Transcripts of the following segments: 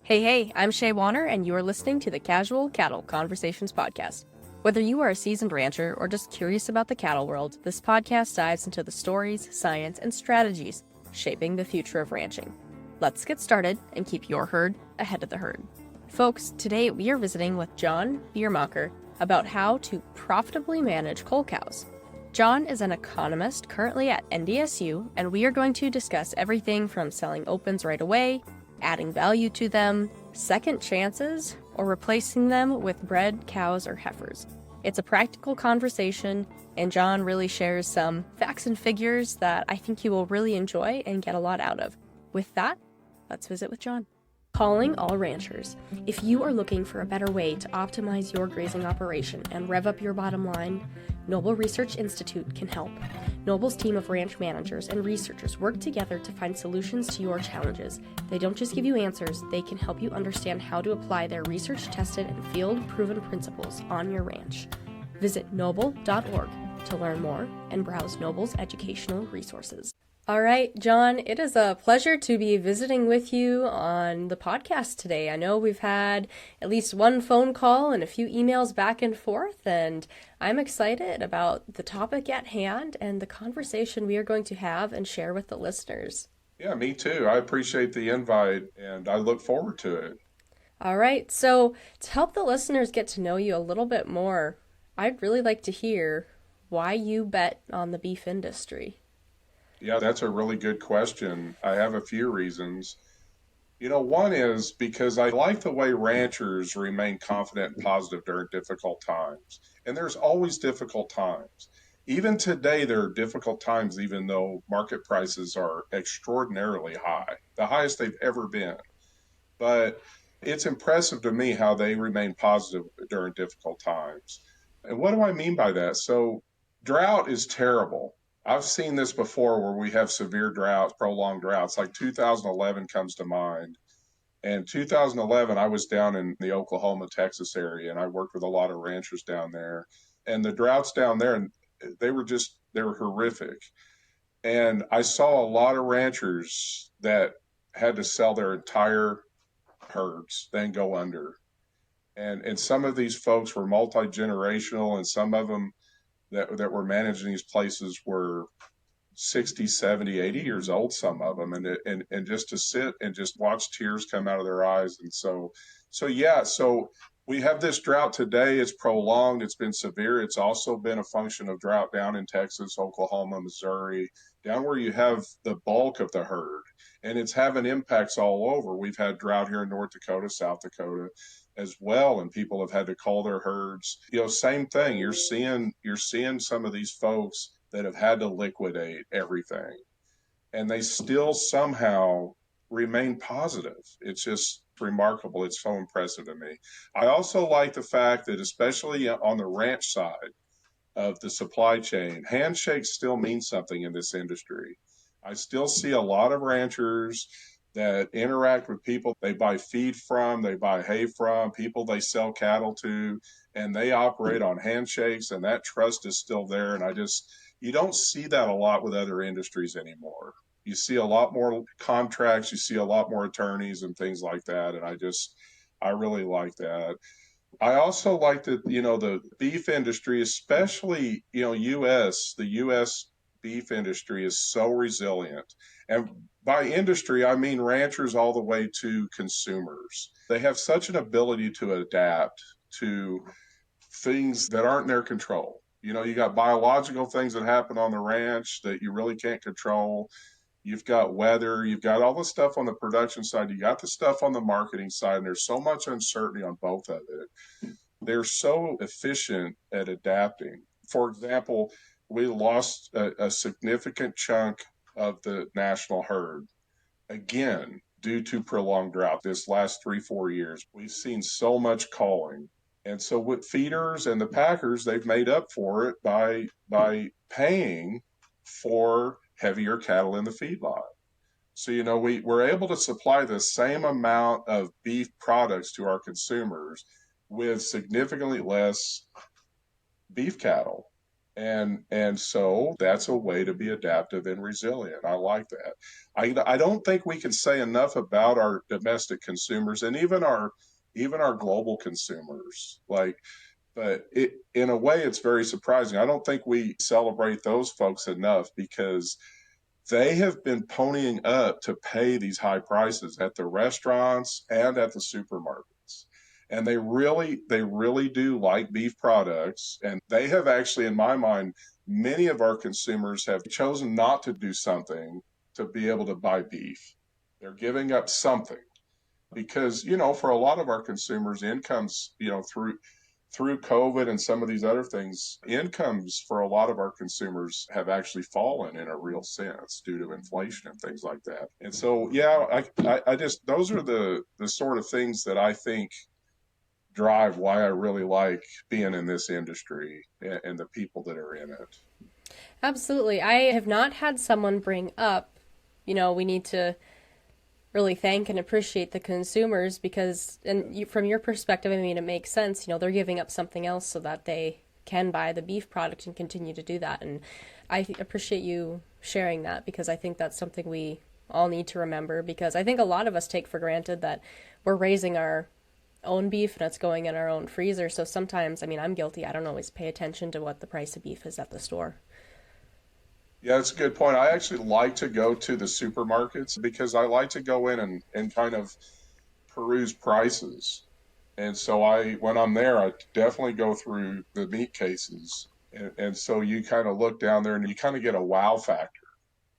Hey, I'm Shay Warner, and you are listening to the Casual Cattle Conversations podcast. Whether you are a seasoned rancher or just curious about the cattle world, this podcast dives into the stories, science, and strategies shaping the future of ranching. Let's get started and keep your herd ahead of the herd. Folks, today we are visiting with Jon Biermacher about how to profitably manage cull cows. Jon is an economist currently at NDSU, and we are going to discuss everything from selling opens right away, adding value to them, second chances, or replacing them with bred cows or heifers. It's a practical conversation, and Jon really shares some facts and figures that I think you will really enjoy and get a lot out of. With that, let's visit with Jon. Calling all ranchers. If you are looking for a better way to optimize your grazing operation and rev up your bottom line, Noble Research Institute can help. Noble's team of ranch managers and researchers work together to find solutions to your challenges. They don't just give you answers, they can help you understand how to apply their research-tested and field-proven principles on your ranch. Visit noble.org to learn more and browse Noble's educational resources. All right, Jon, it is a pleasure to be visiting with you on the podcast today. I know we've had at least one phone call and a few emails back and forth, and I'm excited about the topic at hand and the conversation we are going to have and share with the listeners. Yeah, me too. I appreciate the invite and I look forward to it. All right, so to help the listeners get to know you a little bit more, I'd really like to hear why you bet on the beef industry. Yeah, that's a really good question. I have a few reasons. One is because I like the way ranchers remain confident and positive during difficult times. And there's always difficult times. Even today, there are difficult times, even though market prices are extraordinarily high, the highest they've ever been. But it's impressive to me how they remain positive during difficult times. And what do I mean by that? So, drought is terrible. I've seen this before where we have severe droughts, prolonged droughts, like 2011 comes to mind. And 2011, I was down in the Oklahoma, Texas area, and I worked with a lot of ranchers down there. And the droughts down there, they were horrific. And I saw a lot of ranchers that had to sell their entire herds, then go under. And some of these folks were multi-generational, and some of them that were managing these places were 60, 70, 80 years old, some of them, and just to sit and just watch tears come out of their eyes. And so we have this drought today. It's prolonged. It's been severe. It's also been a function of drought down in Texas, Oklahoma, Missouri, down where you have the bulk of the herd. And it's having impacts all over. We've had drought here in North Dakota, South Dakota as well, and people have had to cull their herds. Same thing. You're seeing some of these folks that have had to liquidate everything, and they still somehow remain positive. It's just remarkable. It's so impressive to me. I also like the fact that, especially on the ranch side of the supply chain, handshakes still mean something in this industry. I still see a lot of ranchers that interact with people they buy feed from, they buy hay from, people they sell cattle to, and they operate on handshakes, and that trust is still there. And you don't see that a lot with other industries anymore. You see a lot more contracts, you see a lot more attorneys and things like that. And I really like that. I also like that, the beef industry, especially, the U.S. beef industry is so resilient. And by industry, I mean ranchers all the way to consumers. They have such an ability to adapt to things that aren't in their control. You got biological things that happen on the ranch that you really can't control. You've got weather, you've got all the stuff on the production side, you got the stuff on the marketing side, and there's so much uncertainty on both of it. They're so efficient at adapting. For example, we lost a significant chunk of the national herd, again, due to prolonged drought this last 3-4 years. We've seen so much culling. And so with feeders and the packers, they've made up for it by paying for heavier cattle in the feedlot. So, we're able to supply the same amount of beef products to our consumers with significantly less beef cattle. And so that's a way to be adaptive and resilient. I like that. I don't think we can say enough about our domestic consumers and even our global consumers. But in a way, it's very surprising. I don't think we celebrate those folks enough because they have been ponying up to pay these high prices at the restaurants and at the supermarkets. And they really do like beef products. And they have actually, in my mind, many of our consumers have chosen not to do something to be able to buy beef. They're giving up something because, for a lot of our consumers, incomes, through COVID and some of these other things, incomes for a lot of our consumers have actually fallen in a real sense due to inflation and things like that. And so, yeah, I just those are the sort of things that I think drive why I really like being in this industry and the people that are in it. Absolutely. I have not had someone bring up, we need to really thank and appreciate the consumers because, and from your perspective, I mean, it makes sense. They're giving up something else so that they can buy the beef product and continue to do that. And I appreciate you sharing that because I think that's something we all need to remember because I think a lot of us take for granted that we're raising our own beef and it's going in our own freezer. So sometimes, I mean, I'm guilty. I don't always pay attention to what the price of beef is at the store. Yeah, that's a good point. I actually like to go to the supermarkets because I like to go in and kind of peruse prices. And so when I'm there, I definitely go through the meat cases. And so you kind of look down there and you kind of get a wow factor.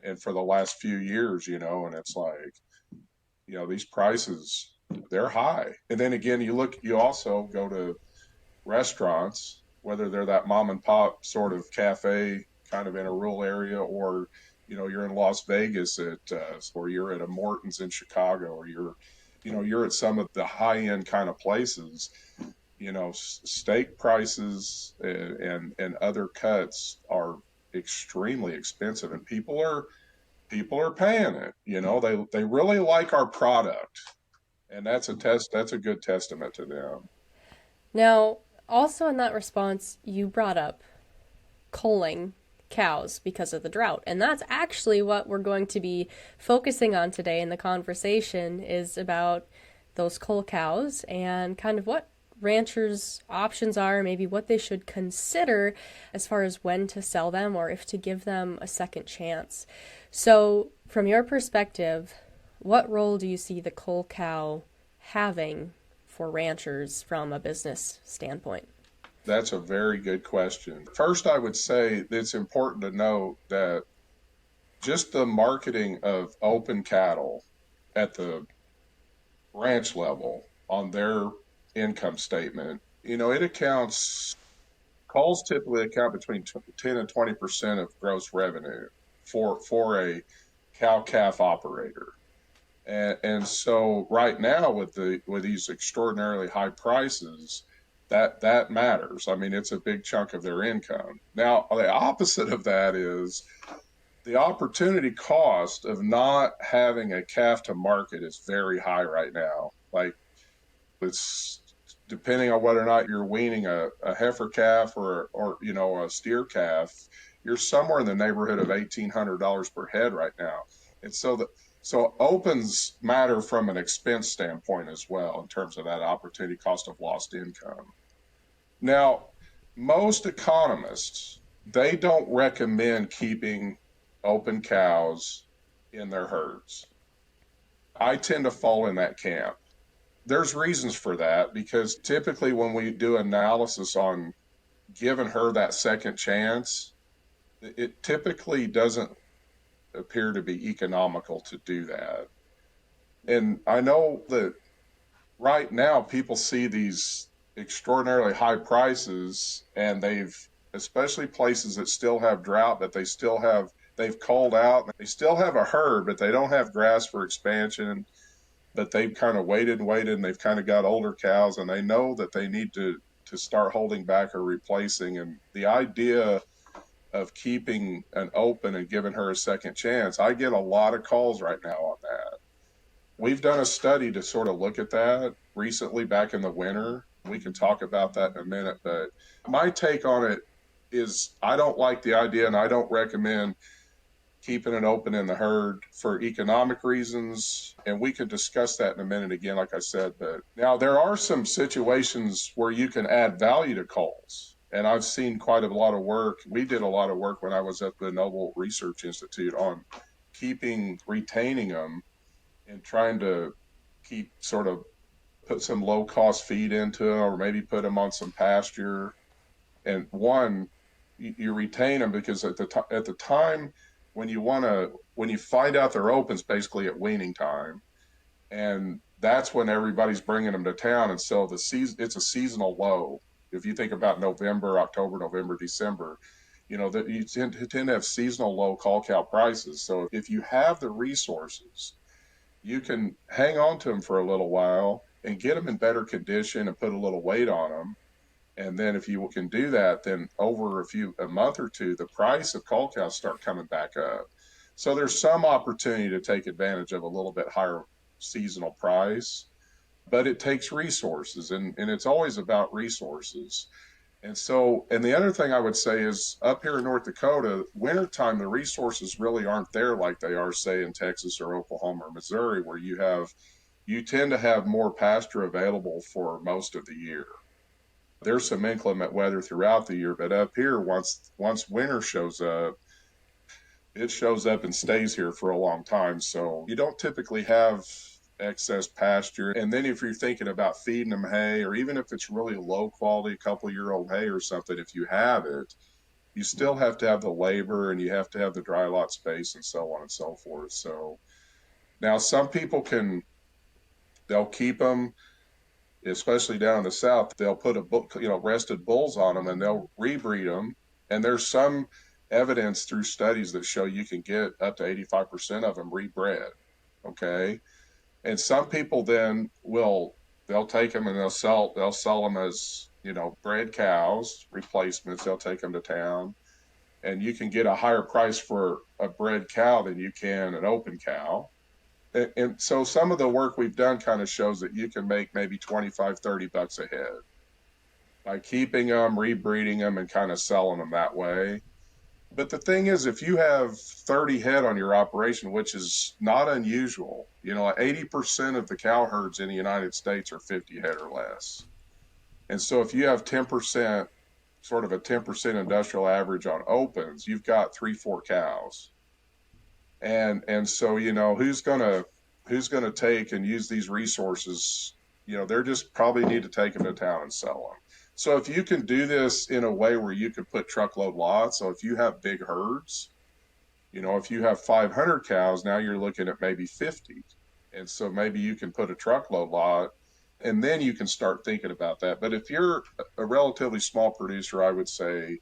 And for the last few years, and it's like, these prices, they're high. And then again, you also go to restaurants, whether they're that mom and pop sort of cafe kind of in a rural area, or you're in Las Vegas or you're at a Morton's in Chicago, or you're at some of the high end kind of places. Steak prices and other cuts are extremely expensive, and people are paying it. They really like our product, and that's a good testament to them. Now, also in that response, you brought up culling cows because of the drought. And that's actually what we're going to be focusing on today in the conversation is about those cull cows and kind of what ranchers' options are, maybe what they should consider as far as when to sell them or if to give them a second chance. So, from your perspective, what role do you see the cull cow having for ranchers from a business standpoint? That's a very good question. First, I would say it's important to note that just the marketing of open cattle at the ranch level on their income statement, it accounts, calls typically account between 10 and 20% of gross revenue for a cow calf operator. And so right now with these extraordinarily high prices, that matters. I mean, it's a big chunk of their income. Now, the opposite of that is the opportunity cost of not having a calf to market is very high right now. Like it's depending on whether or not you're weaning a heifer calf or a steer calf, you're somewhere in the neighborhood of $1,800 per head right now. And so opens matter from an expense standpoint as well in terms of that opportunity cost of lost income. Now, most economists, they don't recommend keeping open cows in their herds. I tend to fall in that camp. There's reasons for that because typically when we do analysis on giving her that second chance, it typically doesn't appear to be economical to do that. And I know that right now people see these extraordinarily high prices and especially places that still have drought, but they've culled out, they still have a herd, but they don't have grass for expansion, but they've kind of waited and waited and they've kind of got older cows and they know that they need to start holding back or replacing. And the idea of keeping an open and giving her a second chance, I get a lot of calls right now on that. We've done a study to sort of look at that recently back in the winter. We can talk about that in a minute, but my take on it is I don't like the idea, and I don't recommend keeping it open in the herd for economic reasons. And we could discuss that in a minute again, like I said. But now there are some situations where you can add value to culls. And I've seen quite a lot of work. We did a lot of work when I was at the Noble Research Institute on retaining them and trying to keep sort of put some low cost feed into them, or maybe put them on some pasture. And one, you retain them because at the time when when you find out they're open, it's basically at weaning time, and that's when everybody's bringing them to town. And so the season, it's a seasonal low. If you think about November, October, November, December, that you tend to have seasonal low call cow prices. So if you have the resources, you can hang on to them for a little while and get them in better condition and put a little weight on them. And then if you can do that, then over a month or two, the price of cull cows start coming back up. So there's some opportunity to take advantage of a little bit higher seasonal price, but it takes resources, and it's always about resources. And the other thing I would say is up here in North Dakota, wintertime, the resources really aren't there like they are, say, in Texas or Oklahoma or Missouri, where you tend to have more pasture available for most of the year. There's some inclement weather throughout the year, but up here, once winter shows up, it shows up and stays here for a long time. So you don't typically have excess pasture. And then if you're thinking about feeding them hay, or even if it's really low quality, couple-year-old hay or something, if you have it, you still have to have the labor, and you have to have the dry lot space, and so on and so forth. So now some people they'll keep them, especially down in the South. They'll put rested bulls on them, and they'll rebreed them. And there's some evidence through studies that show you can get up to 85% of them rebred. Okay. And some people then they'll take them and they'll sell them as, bred cows, replacements. They'll take them to town, and you can get a higher price for a bred cow than you can an open cow. And so some of the work we've done kind of shows that you can make maybe 25, $30 a head by keeping them, rebreeding them, and kind of selling them that way. But the thing is, if you have 30 head on your operation, which is not unusual, 80% of the cow herds in the United States are 50 head or less. And so if you have 10%, sort of a 10% industrial average on opens, you've got 3-4 cows. And so, who's gonna take and use these resources? They're just probably need to take them to town and sell them. So if you can do this in a way where you can put truckload lots, so if you have big herds, if you have 500 cows, now you're looking at maybe 50. And so maybe you can put a truckload lot, and then you can start thinking about that. But if you're a relatively small producer, I would say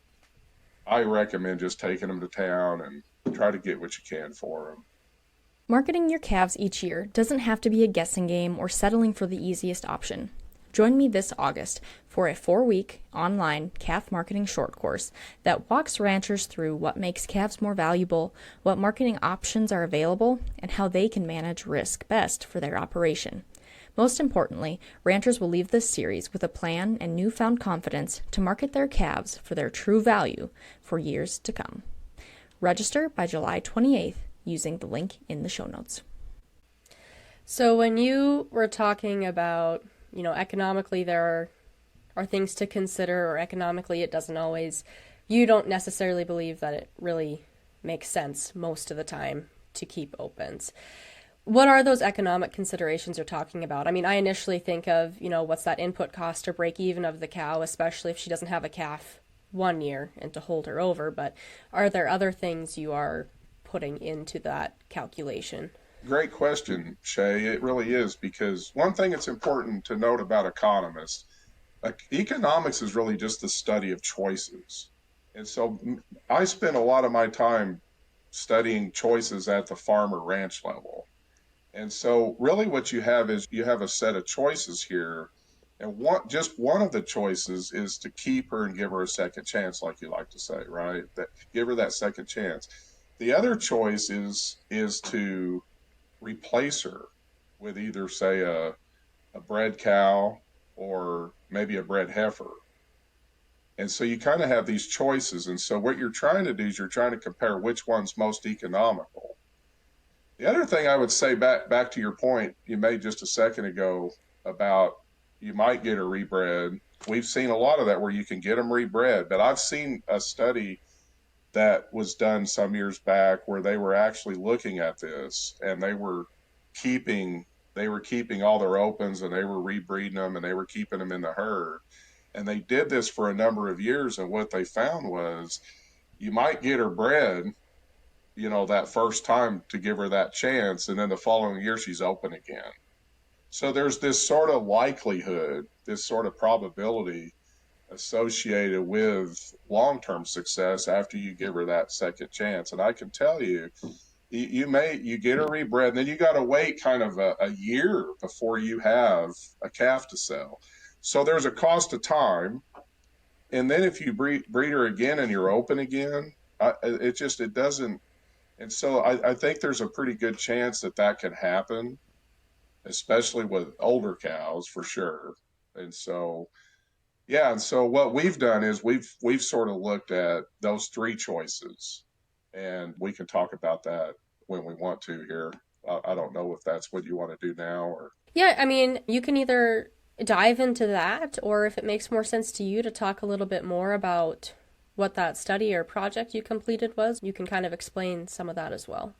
I recommend just taking them to town and try to get what you can for them. Marketing your calves each year doesn't have to be a guessing game or settling for the easiest option. Join me this August for a 4-week online calf marketing short course that walks ranchers through what makes calves more valuable, what marketing options are available, and how they can manage risk best for their operation. Most importantly, ranchers will leave this series with a plan and newfound confidence to market their calves for their true value for years to come. Register by July 28th using the link in the show notes. So when you were talking about, economically there are things to consider, or economically you don't necessarily believe that it really makes sense most of the time to keep opens. What are those economic considerations you're talking about? I mean, I initially think of, what's that input cost or break even of the cow, especially if she doesn't have a calf 1 year and to hold her over. But are there other things you are putting into that calculation? Great question, Shay. It really is, because one thing that's important to note about economists, economics is really just the study of choices. And so I spend a lot of my time studying choices at the farm or ranch level. And so really what you have is you have a set of choices here. And just one of the choices is to keep her and give her a second chance, like you like to say, right? Give her that second chance. The other choice is to replace her with either, say, a bred cow or maybe a bred heifer. And so you kind of have these choices. And so what you're trying to do is you're trying to compare which one's most economical. The other thing I would say, back to your point you made just a second ago about you might get a rebred. We've seen a lot of that where you can get them rebred, but I've seen a study that was done some years back where they were actually looking at this, and keeping they were keeping all their opens, and they were rebreeding them, and they were keeping them in the herd. And they did this for a number of years, and what they found was you might get her bred, that first time to give her that chance, and then the following year she's open again. So there's this sort of likelihood, this sort of probability associated with long-term success after you give her that second chance. And I can tell you, you get her rebred, and then you got to wait kind of a year before you have a calf to sell. So there's a cost of time. And then if you breed her again and you're open again, it doesn't. And so I think there's a pretty good chance that can happen, especially with older cows for sure. And so, yeah, and so what we've done is we've sort of looked at those three choices, and we can talk about that when we want to here. I don't know if that's what you want to do now or. Yeah, I mean, you can either dive into that, or if it makes more sense to you to talk a little bit more about what that study or project you completed was, you can kind of explain some of that as well.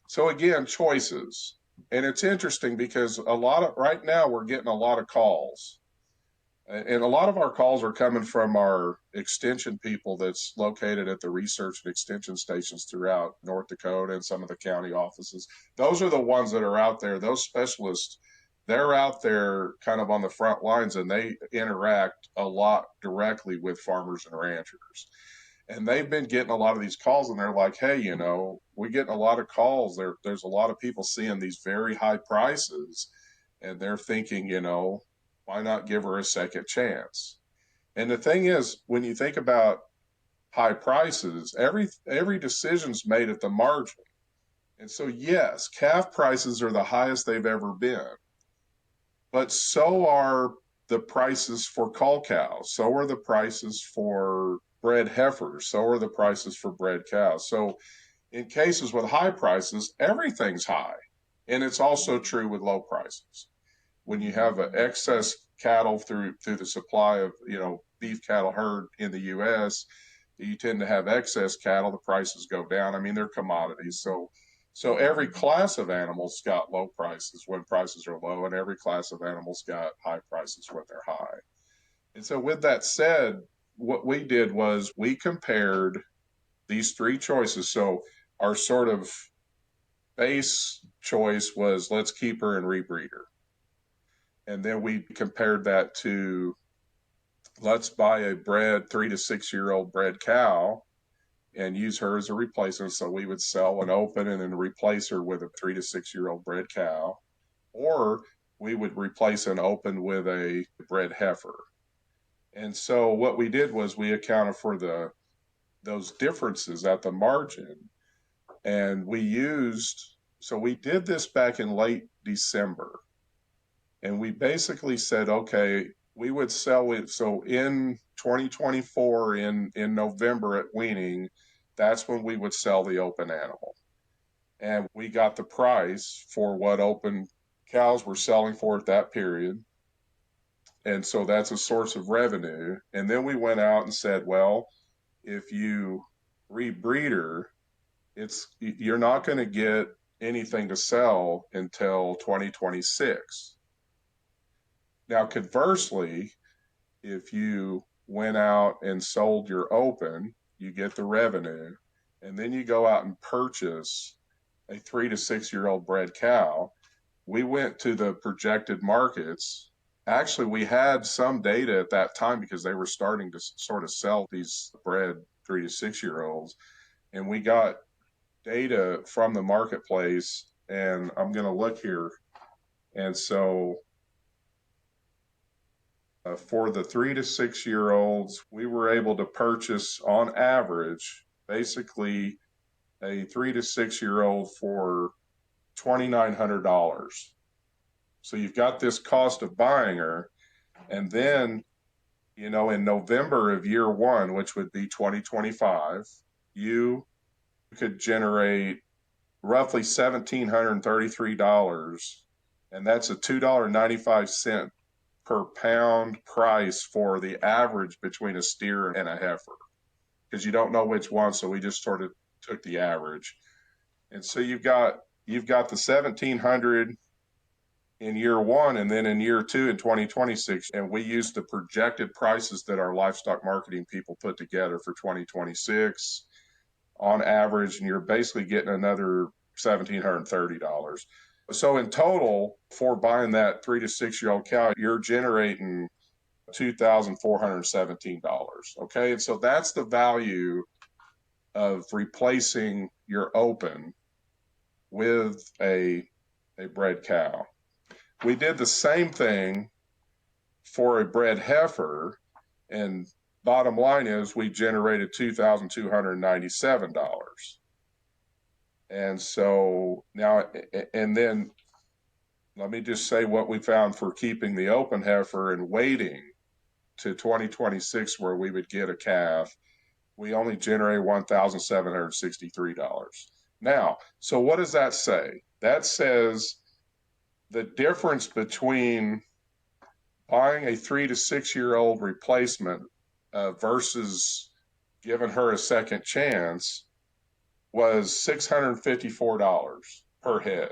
So again, choices. And it's interesting because right now we're getting a lot of calls. And a lot of our calls are coming from our extension people that's located at the research and extension stations throughout North Dakota and some of the county offices. Those are the ones that are out there. Those specialists, they're out there kind of on the front lines, and they interact a lot directly with farmers and ranchers. And they've been getting a lot of these calls, and they're like, hey, we're getting a lot of calls. There's a lot of people seeing these very high prices, and they're thinking, why not give her a second chance? And the thing is, when you think about high prices, every decision's made at the margin. And so, yes, calf prices are the highest they've ever been, but so are the prices for cull cows. So are the prices for bred heifers. So are the prices for bred cows. So in cases with high prices, everything's high. And it's also true with low prices. When you have an excess cattle through the supply of beef cattle herd in the U.S., you tend to have excess cattle. The prices go down. I mean, they're commodities. So every class of animals got low prices when prices are low, and every class of animals got high prices when they're high. And so with that said, what we did was we compared these three choices. So our sort of base choice was let's keep her and rebreed her. And then we compared that to let's buy a bred 3 to 6 year old bred cow and use her as a replacement. So we would sell an open and then replace her with a 3 to 6 year old bred cow, or we would replace an open with a bred heifer. And so what we did was we accounted for those differences at the margin, and we did this back in late December, and we basically said, okay, we would sell it. So in 2024, in November at weaning, that's when we would sell the open animal. And we got the price for what open cows were selling for at that period. And so that's a source of revenue. And then we went out and said, well, if you rebreed her, you're not going to get anything to sell until 2026. Now, conversely, if you went out and sold your open, you get the revenue, and then you go out and purchase a 3 to 6 year old bred cow. We went to the projected markets. Actually, we had some data at that time because they were starting to sort of sell these bred 3 to 6 year olds, and we got data from the marketplace. And I'm going to look here. And so for the 3 to 6 year olds, we were able to purchase on average, basically, a 3 to 6 year old for $2,900. So you've got this cost of buying her, and then In November of year one, which would be 2025, you could generate roughly $1,733, and that's a $2.95 per pound price for the average between a steer and a heifer, because you don't know which one, so we just sort of took the average. And so you've got the 1,700 in year one, and then in year two in 2026, and we used the projected prices that our livestock marketing people put together for 2026 on average, and you're basically getting another $1,730. So in total, for buying that 3 to 6 year old cow, you're generating $2,417. Okay, and so that's the value of replacing your open with a bred cow. We did the same thing for a bred heifer, and bottom line is we generated $2,297. And so now, and then let me just say what we found for keeping the open heifer and waiting to 2026 where we would get a calf. We only generate $1,763. Now, so what does that say? That says the difference between buying a 3 to 6 year old replacement versus giving her a second chance was $654 per head.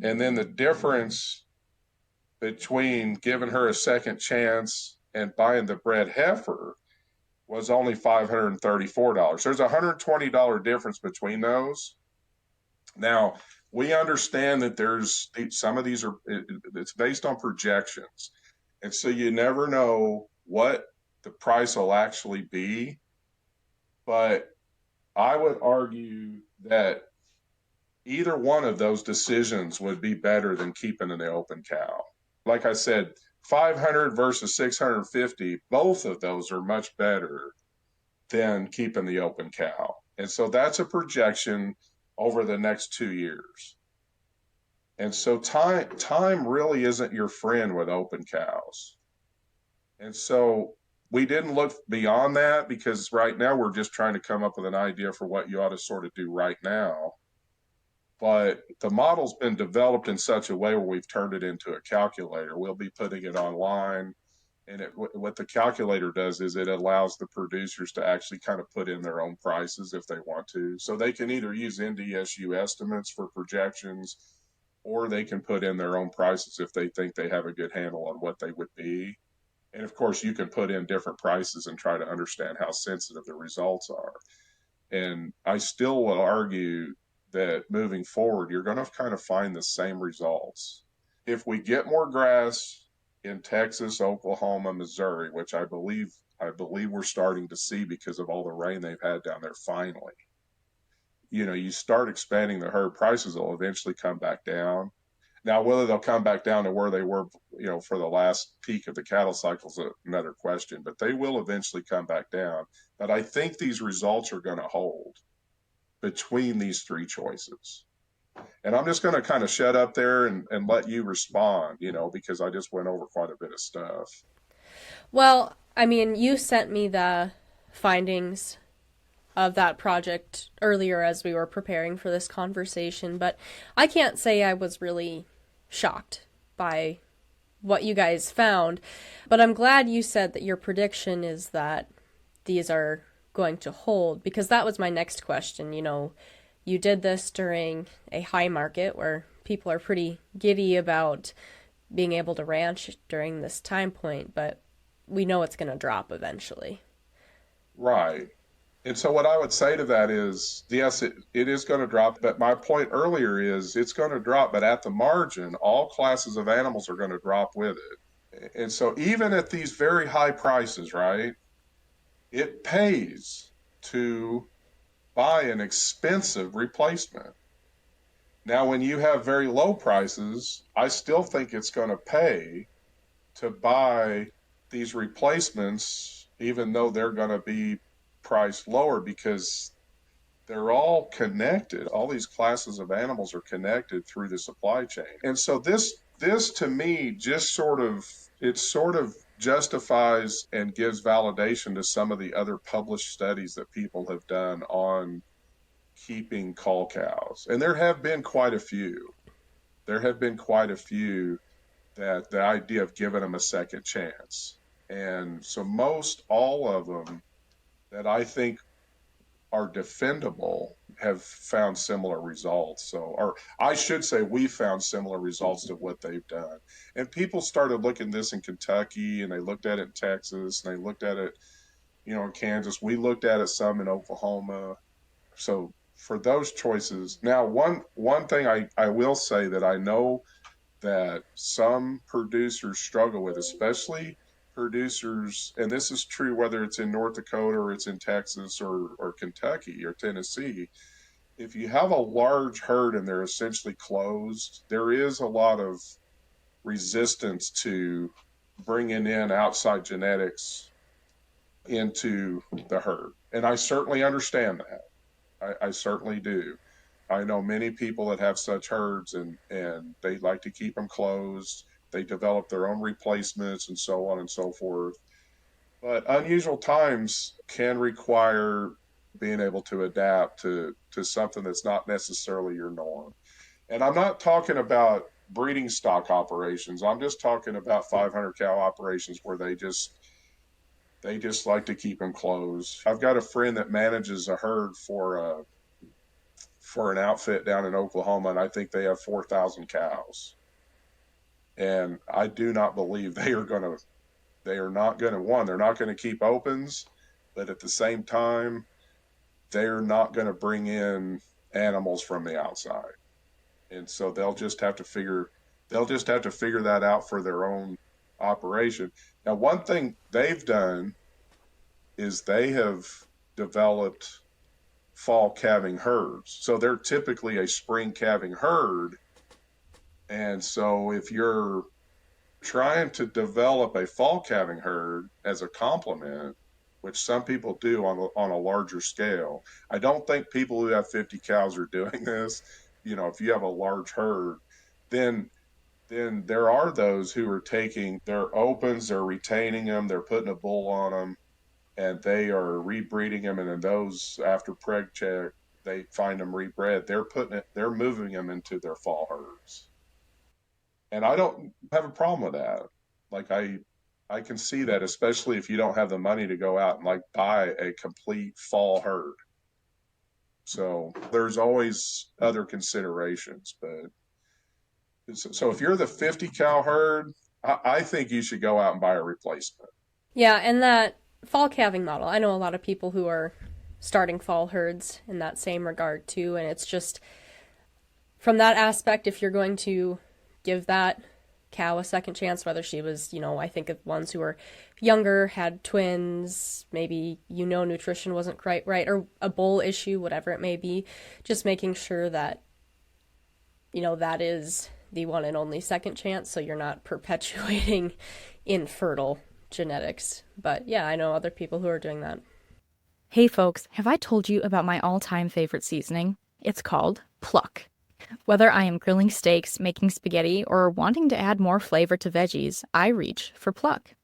And then the difference between giving her a second chance and buying the bred heifer was only $534. There's a $120 difference between those. Now, we understand that there's some of these it's based on projections. And so you never know what the price will actually be. But I would argue that either one of those decisions would be better than keeping an open cow. Like I said, 500 versus 650, both of those are much better than keeping the open cow. And so that's a projection over the next 2 years. And so time really isn't your friend with open cows. And so we didn't look beyond that, because right now we're just trying to come up with an idea for what you ought to sort of do right now. But the model's been developed in such a way where we've turned it into a calculator. We'll be putting it online. And what the calculator does is it allows the producers to actually kind of put in their own prices if they want to. So they can either use NDSU estimates for projections, or they can put in their own prices if they think they have a good handle on what they would be. And of course, you can put in different prices and try to understand how sensitive the results are. And I still will argue that moving forward, you're going to kind of find the same results. If we get more grass in Texas, Oklahoma, Missouri, which I believe we're starting to see because of all the rain they've had down there finally, you start expanding the herd, prices will eventually come back down. Now, whether they'll come back down to where they were, for the last peak of the cattle cycle is another question, but they will eventually come back down. But I think these results are going to hold between these three choices. And I'm just going to kind of shut up there and let you respond, because I just went over quite a bit of stuff. Well, I mean, you sent me the findings of that project earlier as we were preparing for this conversation, but I can't say I was really shocked by what you guys found. But I'm glad you said that your prediction is that these are going to hold, because that was my next question. You did this during a high market where people are pretty giddy about being able to ranch during this time point, but we know it's going to drop eventually. Right. And so what I would say to that is, yes, it is going to drop. But my point earlier is it's going to drop, but at the margin, all classes of animals are going to drop with it. And so even at these very high prices, right, it pays to buy an expensive replacement. Now, when you have very low prices, I still think it's going to pay to buy these replacements, even though they're going to be priced lower, because they're all connected. All these classes of animals are connected through the supply chain. And so this to me just sort of justifies and gives validation to some of the other published studies that people have done on keeping cull cows. And there have been quite a few. There have been quite a few that the idea of giving them a second chance. And so most all of them that I think are defendable have found similar results. So, or I should say, we found similar results to what they've done. And people started looking at this in Kentucky, and they looked at it in Texas, and they looked at it, in Kansas. We looked at it some in Oklahoma. So for those choices, now one thing I will say that I know that some producers struggle with, especially producers, and this is true whether it's in North Dakota or it's in Texas or Kentucky or Tennessee. If you have a large herd and they're essentially closed, there is a lot of resistance to bringing in outside genetics into the herd. And I certainly understand that. I certainly do. I know many people that have such herds, and they like to keep them closed. They develop their own replacements and so on and so forth. But unusual times can require being able to adapt to something that's not necessarily your norm. And I'm not talking about breeding stock operations. I'm just talking about 500 cow operations where they just like to keep them closed. I've got a friend that manages a herd for an outfit down in Oklahoma, and I think they have 4,000 cows. And I do not believe they are not going to, one, they're not going to keep opens, but at the same time, they're not going to bring in animals from the outside. And so they'll just have to figure that out for their own operation. Now, one thing they've done is they have developed fall calving herds. So they're typically a spring calving herd. And so if you're trying to develop a fall calving herd as a complement, which some people do on a larger scale, I don't think people who have 50 cows are doing this. If you have a large herd, then there are those who are taking their opens, they're retaining them, they're putting a bull on them, and they are rebreeding them, and then those after preg check they find them rebred, they're moving them into their fall herds. And I don't have a problem with that. Like I can see that, especially if you don't have the money to go out and like buy a complete fall herd. So there's always other considerations, but so if you're the 50 cow herd, I think you should go out and buy a replacement. Yeah, and that fall calving model, I know a lot of people who are starting fall herds in that same regard too, and it's just from that aspect, if you're going to give that cow a second chance, whether she was, I think of ones who were younger, had twins, maybe, nutrition wasn't quite right, or a bull issue, whatever it may be, just making sure that, that is the one and only second chance, so you're not perpetuating infertile genetics. But yeah, I know other people who are doing that. Hey folks, have I told you about my all-time favorite seasoning? It's called Pluck. Whether I am grilling steaks, making spaghetti, or wanting to add more flavor to veggies, I reach for Pluck.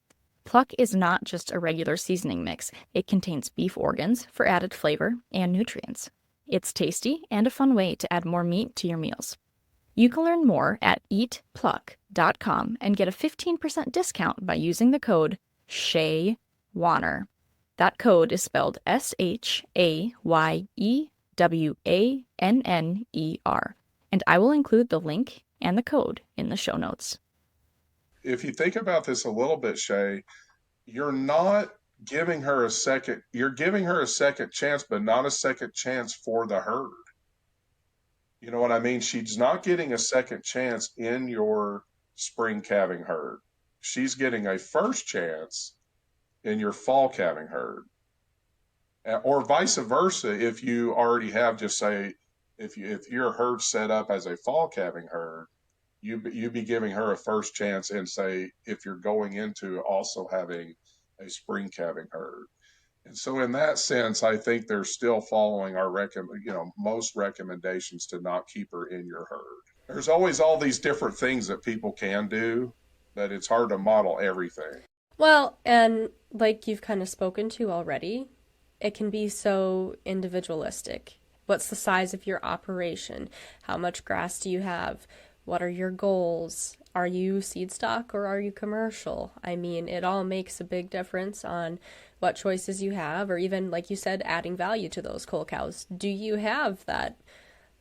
Pluck is not just a regular seasoning mix. It contains beef organs for added flavor and nutrients. It's tasty and a fun way to add more meat to your meals. You can learn more at eatpluck.com and get a 15% discount by using the code SHAYWANNER. That code is spelled SHAYEWANNER. And I will include the link and the code in the show notes. If you think about this a little bit, Shay, you're not giving her you're giving her a second chance, but not a second chance for the herd. You know what I mean? She's not getting a second chance in your spring calving herd. She's getting a first chance in your fall calving herd. Or vice versa, if you already have, just say, if your herd set up as a fall calving herd, you'd be giving her a first chance, and say if you're going into also having a spring calving herd. And so in that sense, I think they're still following our most recommendations to not keep her in your herd. There's always all these different things that people can do, but it's hard to model everything. Well, and like you've kind of spoken to already, it can be so individualistic. What's the size of your operation? How much grass do you have? What are your goals? Are you seed stock or are you commercial? I mean, it all makes a big difference on what choices you have, or even, like you said, adding value to those cull cows. Do you have that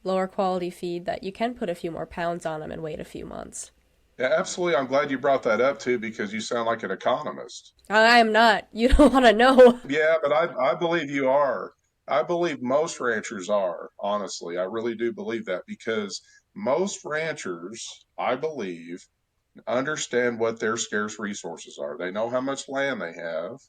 lower quality feed that you can put a few more pounds on them and wait a few months? Yeah, absolutely. I'm glad you brought that up too, because you sound like an economist. I am not. You don't want to know. Yeah, but I believe you are. I believe most ranchers are, honestly. I really do believe that because most ranchers, I believe, understand what their scarce resources are. They know how much land they have,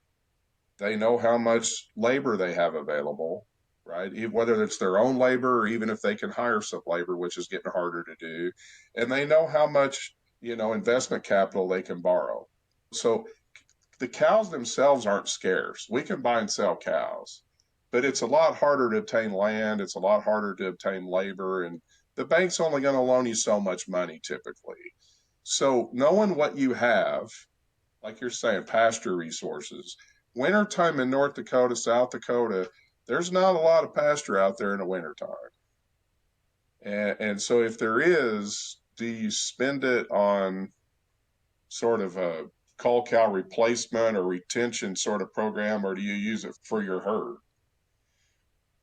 they know how much labor they have available, right? Whether it's their own labor or even if they can hire some labor, which is getting harder to do. And they know how much, investment capital they can borrow. So the cows themselves aren't scarce. We can buy and sell cows, but it's a lot harder to obtain land. It's a lot harder to obtain labor, and the bank's only going to loan you so much money typically. So knowing what you have, like you're saying, pasture resources. Wintertime in North Dakota, South Dakota, there's not a lot of pasture out there in the wintertime. And so if there is, do you spend it on sort of a cull cow replacement or retention sort of program, or do you use it for your herd?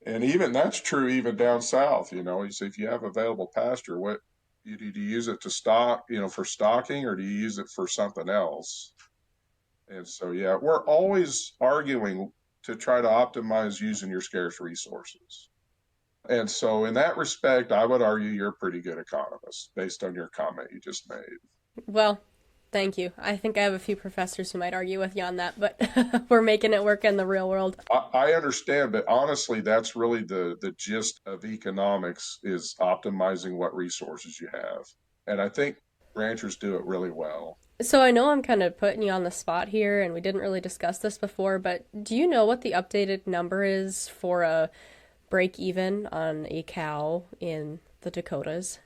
And even that's true even down south. So if you have available pasture, what do you use it to stock, for stocking, or do you use it for something else? And so, yeah, we're always arguing to try to optimize using your scarce resources. And so, in that respect, I would argue you're a pretty good economist based on your comment you just made. Well, thank you. I think I have a few professors who might argue with you on that, but we're making it work in the real world. I understand, but honestly, that's really the gist of economics is optimizing what resources you have. And I think ranchers do it really well. So I know I'm kind of putting you on the spot here, and we didn't really discuss this before, but do you know what the updated number is for a break even on a cow in the Dakotas?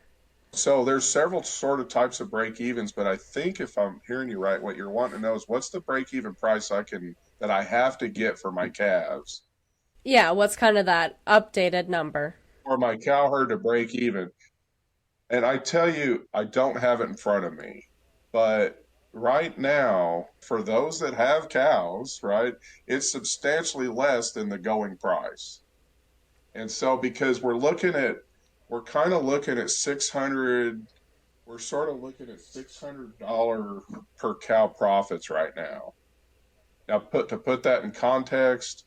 So there's several sort of types of break evens, but I think if I'm hearing you right, what you're wanting to know is what's the break even price that I have to get for my calves Yeah, what's kind of that updated number? for my cow herd to break even. And I tell you, I don't have it in front of me, but right now, for those that have cows, right, it's substantially less than the going price. And so because we're kind of looking at 600, we're sort of looking at $600 per cow profits right now. Now, to put that in context,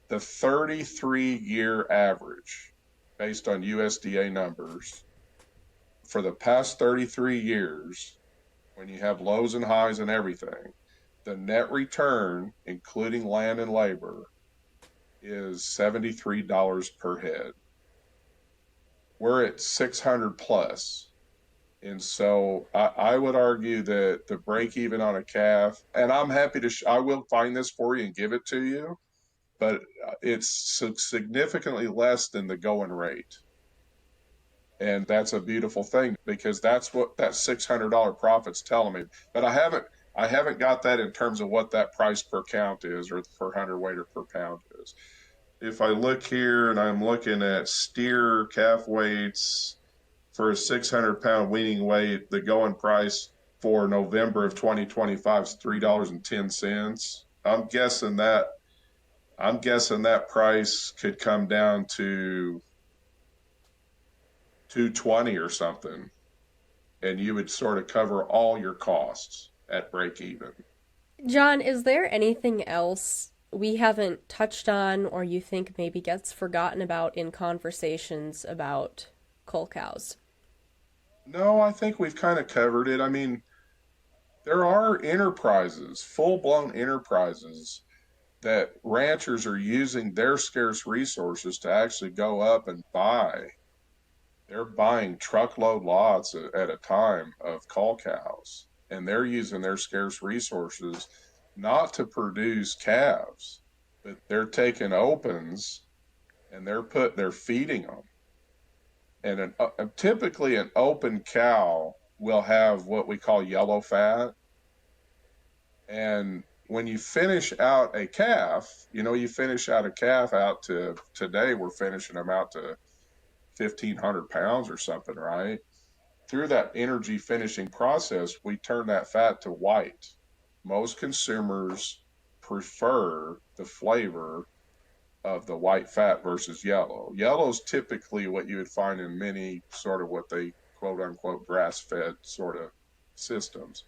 the 33-year average, based on USDA numbers, for the past 33 years, when you have lows and highs and everything, the net return, including land and labor, is $73 per head. We're at 600 plus. And so I would argue that the break even on a calf, and I'm happy I will find this for you and give it to you, but it's significantly less than the going rate. And that's a beautiful thing because that's what that $600 profit's telling me. But I haven't got that in terms of what that price per count is or per hundredweight or per pound is. If I look here and I'm looking at steer calf weights for a 600-pound weaning weight, the going price for November of 2025 is $3.10. I'm guessing that price could come down to 220 or something, and you would sort of cover all your costs at break even. John, is there anything else we haven't touched on or you think maybe gets forgotten about in conversations about cull cows? No, I think we've kind of covered it. I mean, there are enterprises, full blown enterprises, that ranchers are using their scarce resources to actually go up and buy. They're buying truckload lots at a time of cull cows, and they're using their scarce resources not to produce calves, but they're taking opens and they're feeding them. And typically an open cow will have what we call yellow fat, and when you finish out a calf, you finish out a calf out to today, we're finishing them out to 1,500 pounds or something, right? Through that energy finishing process, we turn that fat to white. Most consumers prefer the flavor of the white fat versus yellow. Yellow is typically what you would find in many sort of what they quote unquote grass fed sort of systems.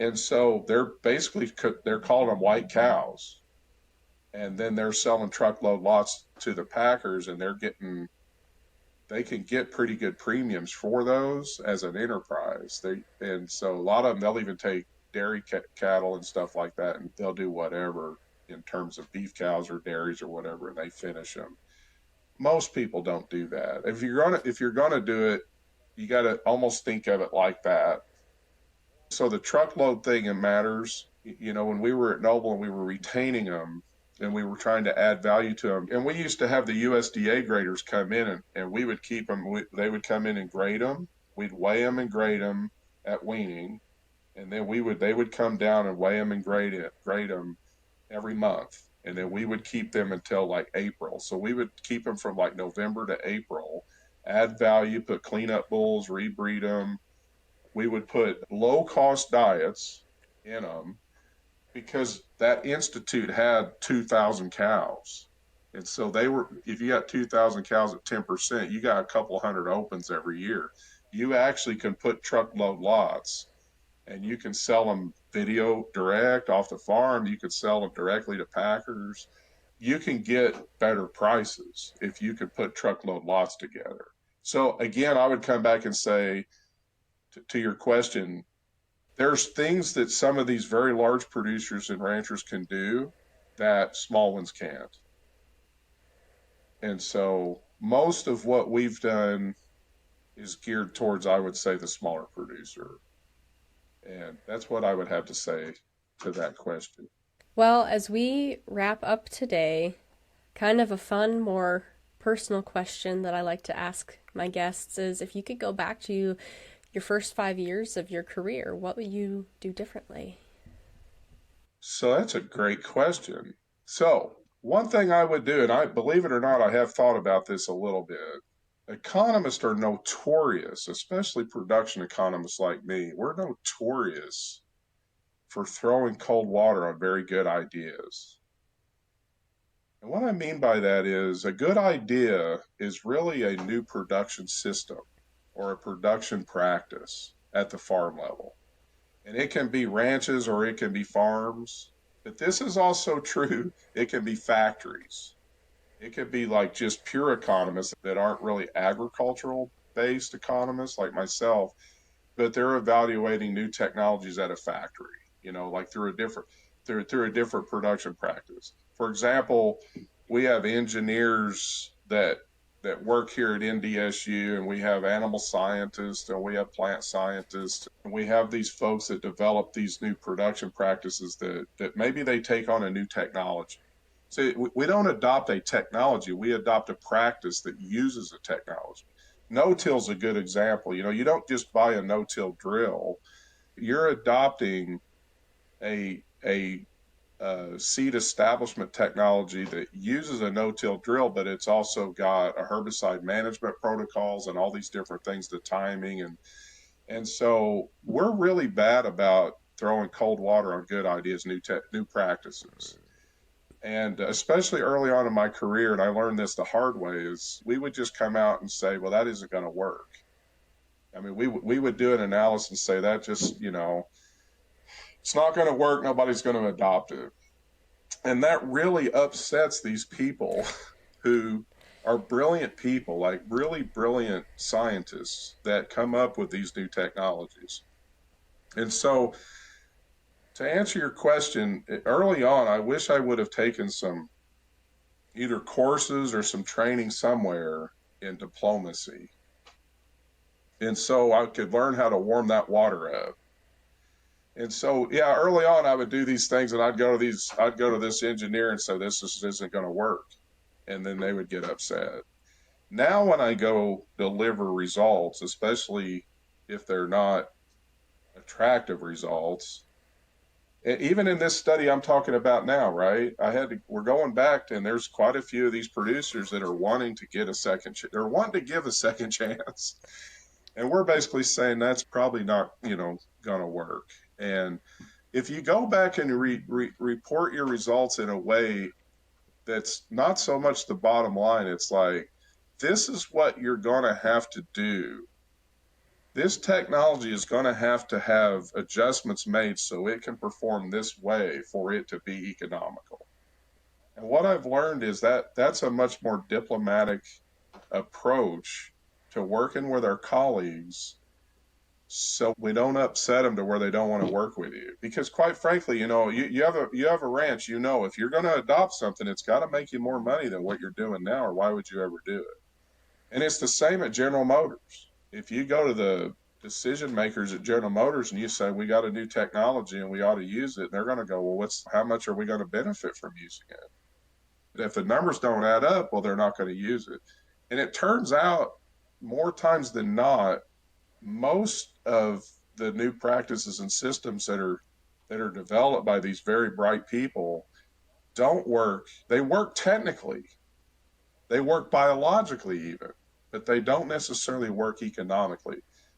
And so they're calling them white cows. And then they're selling truckload lots to the packers, and they can get pretty good premiums for those as an enterprise. And so a lot of them, they'll even take dairy cattle and stuff like that, and they'll do whatever in terms of beef cows or dairies or whatever, and they finish them. Most people don't do that. If you're gonna do it, you got to almost think of it like that. So the truckload thing it matters. When we were at Noble and we were retaining them, and we were trying to add value to them. And we used to have the USDA graders come in, and we would keep them. They would come in and grade them. We'd weigh them and grade them at weaning, and then they would come down and weigh them and grade them every month. And then we would keep them until like April. So we would keep them from like November to April, add value, put cleanup bulls, rebreed them. We would put low cost diets in them because that institute had 2,000 cows. And so if you got 2,000 cows at 10%, you got a couple hundred opens every year. You actually can put truckload lots, and you can sell them video direct off the farm. You could sell them directly to packers. You can get better prices if you could put truckload lots together. So again, I would come back and say to your question, there's things that some of these very large producers and ranchers can do that small ones can't. And so most of what we've done is geared towards, I would say, the smaller producer. And that's what I would have to say to that question. Well, as we wrap up today, kind of a fun, more personal question that I like to ask my guests is, if you could go back to your first 5 years of your career, what would you do differently? So that's a great question. So one thing I would do, and I believe it or not, I have thought about this a little bit. Economists are notorious, especially production economists like me. We're notorious for throwing cold water on very good ideas. And what I mean by that is a good idea is really a new production system or a production practice at the farm level. And it can be ranches or it can be farms. But this is also true. It can be factories. It could be like just pure economists that aren't really agricultural based economists like myself, but they're evaluating new technologies at a factory, like through a different production practice. For example, we have engineers that work here at NDSU, and we have animal scientists and we have plant scientists, and we have these folks that develop these new production practices that maybe they take on a new technology. So we don't adopt a technology, we adopt a practice that uses a technology. No-till is a good example. You don't just buy a no-till drill. You're adopting a seed establishment technology that uses a no-till drill, but it's also got a herbicide management protocols and all these different things, the timing. And so we're really bad about throwing cold water on good ideas, new practices. And especially early on in my career, and I learned this the hard way, is we would just come out and say, well, that isn't going to work. I mean, we would do an analysis and say that just, it's not going to work. Nobody's going to adopt it. And that really upsets these people who are brilliant people, like really brilliant scientists that come up with these new technologies. And so to answer your question, early on, I wish I would have taken some either courses or some training somewhere in diplomacy. And so I could learn how to warm that water up. And so, yeah, early on, I would do these things, and I'd go to this engineer and say, this isn't going to work. And then they would get upset. Now, when I go deliver results, especially if they're not attractive results, Even in this study I'm talking about now, right? We're going back, and there's quite a few of these producers that are wanting to get a they're wanting to give a second chance. And we're basically saying that's probably not, going to work. And if you go back and report your results in a way that's not so much the bottom line, it's like, this is what you're going to have to do. This technology is going to have adjustments made so it can perform this way for it to be economical. And what I've learned is that that's a much more diplomatic approach to working with our colleagues, so we don't upset them to where they don't want to work with you. Because quite frankly, you have a ranch, if you're going to adopt something, it's got to make you more money than what you're doing now, or why would you ever do it? And it's the same at General Motors. If you go to the decision makers at General Motors and you say, we got a new technology and we ought to use it, they're going to go, well, how much are we going to benefit from using it? But if the numbers don't add up, well, they're not going to use it. And it turns out, more times than not, most of the new practices and systems that are developed by these very bright people don't work. They work technically, they work biologically even, but they don't necessarily work economically.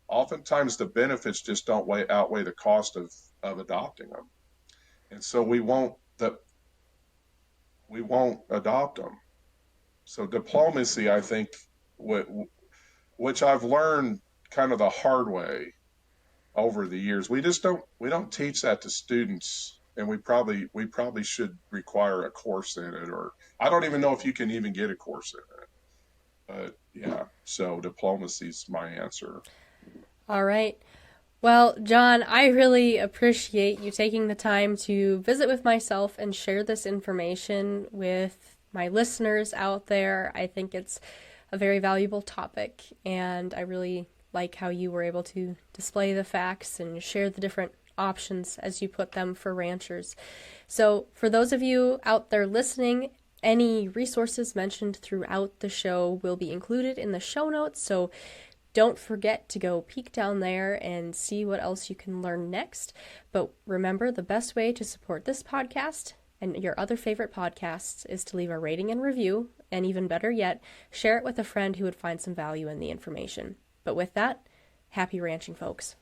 Oftentimes the benefits just don't outweigh the cost of adopting them, and so we won't adopt them. So diplomacy, I think, which I've learned kind of the hard way over the years, we don't teach that to students, and we probably should require a course in it, or I don't even know if you can even get a course in it. But yeah, so diplomacy is my answer. All right. Well, Jon, I really appreciate you taking the time to visit with myself and share this information with my listeners out there. I think it's a very valuable topic, and I really like how you were able to display the facts and share the different options as you put them for ranchers. So for those of you out there listening, any resources mentioned throughout the show will be included in the show notes, so don't forget to go peek down there and see what else you can learn next. But remember, the best way to support this podcast and your other favorite podcasts is to leave a rating and review, and even better yet, share it with a friend who would find some value in the information. But with that, happy ranching, folks.